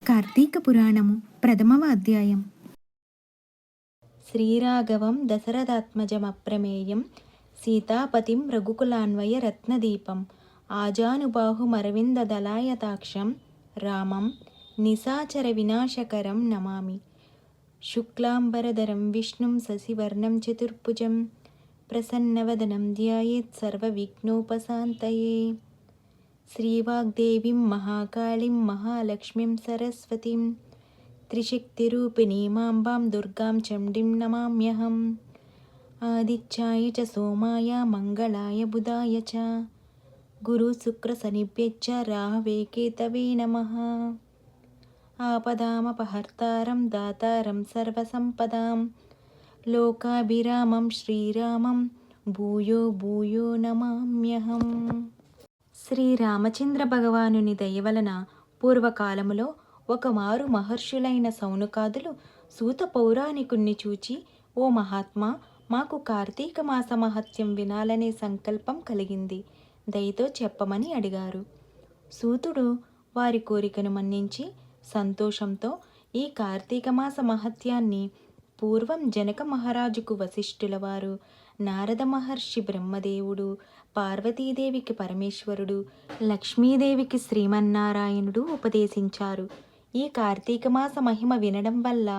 కార్తీక పురాణము ప్రథమవ అధ్యాయం. శ్రీరాఘవం దశరథాత్మజమప్రమేయం సీతాపతిం రఘుకులాన్వయ రత్నదీపం ఆజానుబాహుమరవిందదలాయతాక్షం రామం నిశాచర వినాశకరం నమామి. శుక్లాంబరధరం విష్ణుం శశివర్ణం చతుర్భుజం ప్రసన్నవదనం ధ్యాయేత్ సర్వవిఘ్నోపశాంతయే. శ్రీవాగ్దేవీం మహాకాళీం మహాలక్ష్మీం సరస్వతీం త్రిశక్తిరూపిణీమాంబాం దుర్గాం చండీం నమామ్యహం. ఆదిత్యాయ చ సోమాయ మంగళాయ బుధాయ చ గురుశుక్రశనిభ్యశ్చ రాహవే కేతవే నమః. ఆపదామపహర్తారం దాతారం సర్వసంపదాం లోకాభిరామం శ్రీరామం భూయో భూయో నమామ్యహం. శ్రీరామచంద్ర భగవానుని దయవలన పూర్వకాలములో ఒకమారు మహర్షులైన సౌనకాదులు సూత పౌరాణికుణ్ణి చూచి, ఓ మహాత్మా, మాకు కార్తీక మాస మహత్యం వినాలనే సంకల్పం కలిగింది, దయతో చెప్పమని అడిగారు. సూతుడు వారి కోరికను మన్నించి సంతోషంతో ఈ కార్తీక మాస మహత్యాన్ని పూర్వం జనక మహారాజుకు వశిష్ఠుల వారు, నారద మహర్షి బ్రహ్మదేవుడు, పార్వతీదేవికి పరమేశ్వరుడు, లక్ష్మీదేవికి శ్రీమన్నారాయణుడు ఉపదేశించారు. ఈ కార్తీక మాస మహిమ వినడం వల్ల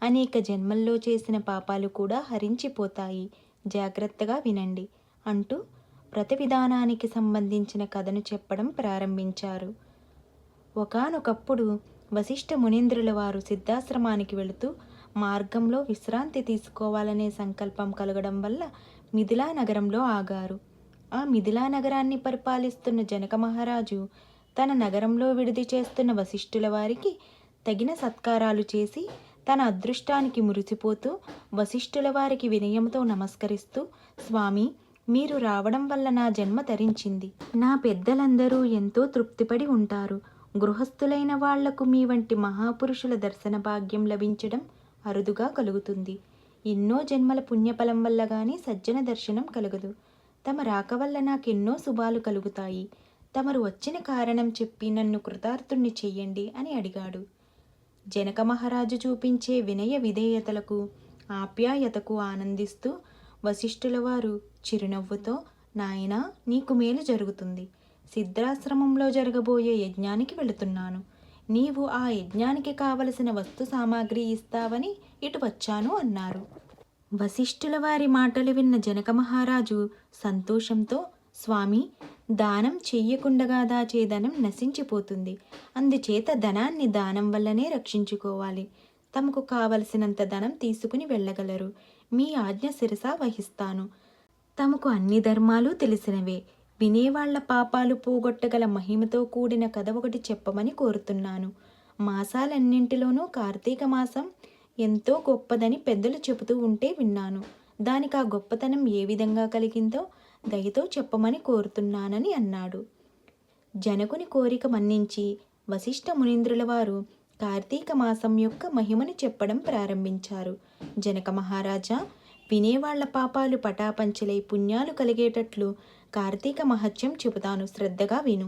అనేక జన్మల్లో చేసిన పాపాలు కూడా హరించిపోతాయి, జాగ్రత్తగా వినండి అంటూ వ్రత విధానానికి సంబంధించిన కథను చెప్పడం ప్రారంభించారు. ఒకానొకప్పుడు వశిష్ఠ మునీంద్రుల వారు సిద్ధాశ్రమానికి వెళుతూ మార్గంలో విశ్రాంతి తీసుకోవాలనే సంకల్పం కలగడం వల్ల మిథిలా నగరంలో ఆగారు. ఆ మిథిలా నగరాన్ని పరిపాలిస్తున్న జనక మహారాజు తన నగరంలో విడిది చేస్తున్న వశిష్ఠుల వారికి తగిన సత్కారాలు చేసి తన అదృష్టానికి మురిసిపోతూ వశిష్ఠుల వారికి వినయంతో నమస్కరిస్తూ, స్వామి, మీరు రావడం వల్ల నా జన్మ తరించింది. నా పెద్దలందరూ ఎంతో తృప్తిపడి ఉంటారు. గృహస్థులైన వాళ్లకు మీ వంటి మహాపురుషుల దర్శన భాగ్యం లభించడం అరుదుగా కలుగుతుంది. ఎన్నో జన్మల పుణ్యఫలం వల్ల గాని సజ్జన దర్శనం కలగదు. తమ రాక వల్ల నాకెన్నో శుభాలు కలుగుతాయి. తమరు వచ్చిన కారణం చెప్పి నన్ను కృతార్థుణ్ణి చెయ్యండి అని అడిగాడు. జనక మహారాజు చూపించే వినయ విధేయతలకు, ఆప్యాయతకు ఆనందిస్తూ వశిష్ఠుల వారు చిరునవ్వుతో, నాయనా, నీకు మేలు జరుగుతుంది. సిద్ధాశ్రమంలో జరగబోయే యజ్ఞానికి వెళుతున్నాను. నీవు ఆ యజ్ఞానికి కావలసిన వస్తు సామాగ్రి ఇస్తావని ఇటు వచ్చాను అన్నారు. వశిష్ఠుల వారి మాటలు విన్న జనక మహారాజు సంతోషంతో, స్వామి, దానం చెయ్యకుండగా దాచే ధనం నశించిపోతుంది. అందుచేత ధనాన్ని దానం వల్లనే రక్షించుకోవాలి. తమకు కావలసినంత ధనం తీసుకుని వెళ్ళగలరు. మీ ఆజ్ఞ శిరసా వహిస్తాను. తమకు అన్ని ధర్మాలు తెలిసినవే. వినేవాళ్ల పాపాలు పోగొట్టగల మహిమతో కూడిన కథ ఒకటి చెప్పమని కోరుతున్నాను. మాసాలన్నింటిలోనూ కార్తీక మాసం ఎంతో గొప్పదని పెద్దలు చెబుతూ ఉంటే విన్నాను. దానికి ఆ గొప్పతనం ఏ విధంగా కలిగిందో దయతో చెప్పమని కోరుతున్నానని అన్నాడు. జనకుని కోరిక మన్నించి వశిష్ఠ మునీంద్రుల వారు కార్తీక మాసం యొక్క మహిమను చెప్పడం ప్రారంభించారు. జనక మహారాజా, వినేవాళ్ల పాపాలు పటాపంచలై పుణ్యాలు కలిగేటట్లు కార్తీక మహత్యం చెబుతాను, శ్రద్ధగా విను.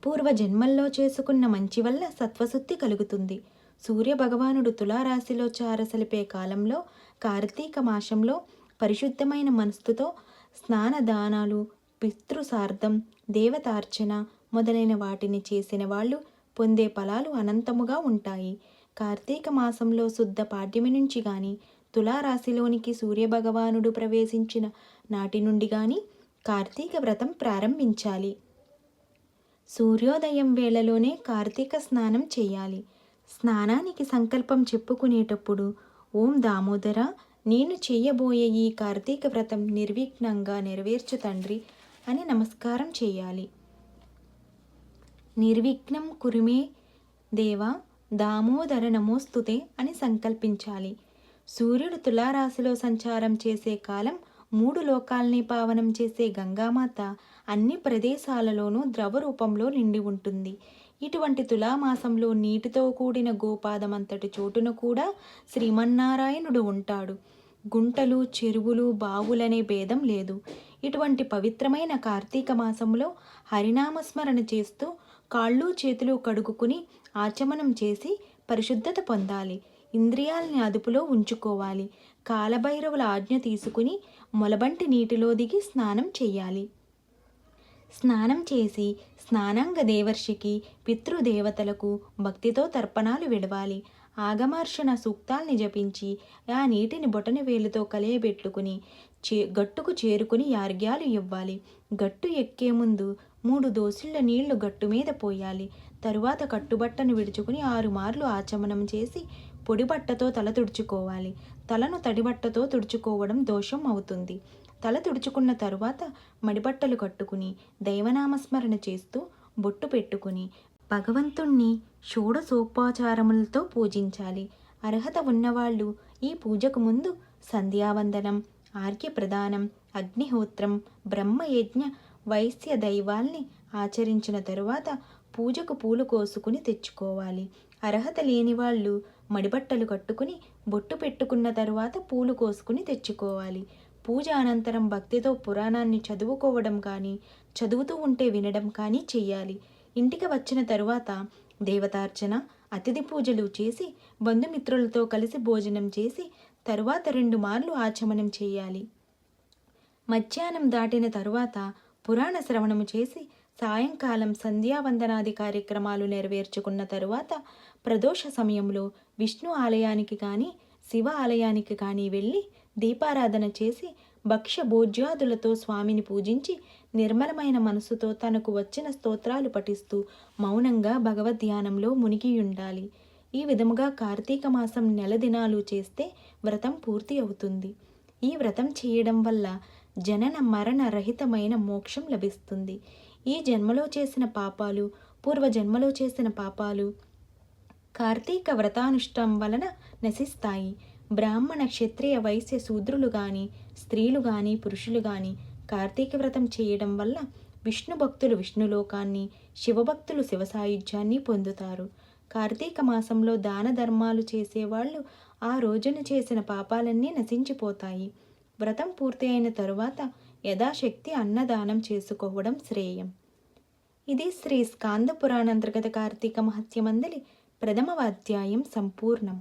పూర్వజన్మల్లో చేసుకున్న మంచి వల్ల సత్వశుద్ధి కలుగుతుంది. సూర్యభగవానుడు తులారాశిలో చారసలిపే కాలంలో కార్తీక మాసంలో పరిశుద్ధమైన మనస్సుతో స్నానదానాలు, పితృసార్థం, దేవతార్చన మొదలైన వాటిని చేసిన వాళ్ళు పొందే ఫలాలు అనంతముగా ఉంటాయి. కార్తీక మాసంలో శుద్ధ పాడ్యమి నుంచి గాని, తులారాశిలోనికి సూర్యభగవానుడు ప్రవేశించిన నాటి నుండి గాని కార్తీక వ్రతం ప్రారంభించాలి. సూర్యోదయం వేళలోనే కార్తీక స్నానం చేయాలి. స్నానానికి సంకల్పం చెప్పుకునేటప్పుడు, ఓం దామోదర, నేను చేయబోయే ఈ కార్తీక వ్రతం నిర్విఘ్నంగా నెరవేర్చు తండ్రి అని నమస్కారం చేయాలి. నిర్విఘ్నం కురుమే దేవా దామోదర నమోస్తుతే అని సంకల్పించాలి. సూర్యుడు తులారాశిలో సంచారం చేసే కాలం 3 లోకాల్ని పావనం చేసే గంగామాత అన్ని ప్రదేశాలలోనూ ద్రవ రూపంలో నిండి ఉంటుంది. ఇటువంటి తులామాసంలో నీటితో కూడిన గోపాదమంతటి చోటున కూడా శ్రీమన్నారాయణుడు ఉంటాడు. గుంటలు, చెరువులు, బావులనే భేదం లేదు. ఇటువంటి పవిత్రమైన కార్తీక మాసంలో హరినామస్మరణ చేస్తూ కాళ్ళు చేతులు కడుగుకుని ఆచమనం చేసి పరిశుద్ధత పొందాలి. ఇంద్రియాల్ని అదుపులో ఉంచుకోవాలి. కాలభైరవుల ఆజ్ఞ తీసుకుని మొలబంటి నీటిలో దిగి స్నానం చేయాలి. స్నానం చేసి స్నానాంగ దేవర్షికి పితృదేవతలకు భక్తితో తర్పణాలు విడవాలి. ఆగమార్షణ సూక్తాల్ని జపించి ఆ నీటిని బొటన వేలుతో కలియబెట్టుకుని గట్టుకు చేరుకుని యార్గ్యాలు ఇవ్వాలి. గట్టు ఎక్కే ముందు 3 దోసిళ్ల నీళ్లు గట్టు మీద పోయాలి. తరువాత కట్టుబట్టను విడుచుకుని 6 మార్లు ఆచమనం చేసి పొడిబట్టతో తల తుడుచుకోవాలి. తలను తడిబట్టతో తుడుచుకోవడం దోషం అవుతుంది. తల తుడుచుకున్న తరువాత మడిబట్టలు కట్టుకుని దైవనామస్మరణ చేస్తూ బొట్టు పెట్టుకుని భగవంతుణ్ణి షోడశోపచారములతో పూజించాలి. అర్హత ఉన్నవాళ్ళు ఈ పూజకు ముందు సంధ్యావందనం, ఆర్ఘ్యప్రదానం, అగ్నిహోత్రం, బ్రహ్మయజ్ఞ, వైశ్య దైవాల్ని ఆచరించిన తరువాత పూజకు పూలు కోసుకుని తెచ్చుకోవాలి. అర్హత లేని వాళ్ళు మడిబట్టలు కట్టుకుని బొట్టు పెట్టుకున్న తరువాత పూలు కోసుకుని తెచ్చుకోవాలి. పూజ అనంతరం భక్తితో పురాణాన్ని చదువుకోవడం కానీ, చదువుతూ ఉంటే వినడం కానీ చెయ్యాలి. ఇంటికి వచ్చిన తరువాత దేవతార్చన, అతిథి పూజలు చేసి బంధుమిత్రులతో కలిసి భోజనం చేసి తరువాత 2 మార్లు ఆచమనం చేయాలి. మధ్యాహ్నం దాటిన తరువాత పురాణ శ్రవణము చేసి సాయంకాలం సంధ్యావందనాది కార్యక్రమాలు నెరవేర్చుకున్న తరువాత ప్రదోష సమయంలో విష్ణు ఆలయానికి కానీ శివ ఆలయానికి కానీ వెళ్ళి దీపారాధన చేసి భక్ష్య భోజ్యాదులతో స్వామిని పూజించి నిర్మలమైన మనసుతో తనకు వచ్చిన స్తోత్రాలు పఠిస్తూ మౌనంగా భగవద్ధ్యానంలో మునిగి ఉండాలి. ఈ విధముగా కార్తీక మాసం నెల దినాలు చేస్తే వ్రతం పూర్తి అవుతుంది. ఈ వ్రతం చేయడం వల్ల జనన మరణ రహితమైన మోక్షం లభిస్తుంది. ఈ జన్మలో చేసిన పాపాలు, పూర్వజన్మలో చేసిన పాపాలు కార్తీక వ్రతానుష్ఠానం వలన నశిస్తాయి. బ్రాహ్మణ, క్షత్రియ, వైశ్య, శూద్రులు కానీ, స్త్రీలు కానీ, పురుషులు కానీ కార్తీక వ్రతం చేయడం వల్ల విష్ణు భక్తులు విష్ణులోకాన్ని, శివభక్తులు శివసాయుధ్యాన్ని పొందుతారు. కార్తీక మాసంలో దాన ధర్మాలు చేసేవాళ్ళు ఆ రోజున చేసిన పాపాలన్నీ నశించిపోతాయి. వ్రతం పూర్తి అయిన తరువాత యథాశక్తి అన్నదానం చేసుకోవడం శ్రేయం. ఇది శ్రీ స్కాంద పురాణ అంతర్గత కార్తీక మహత్యమందలి 1వ అధ్యాయం సంపూర్ణం.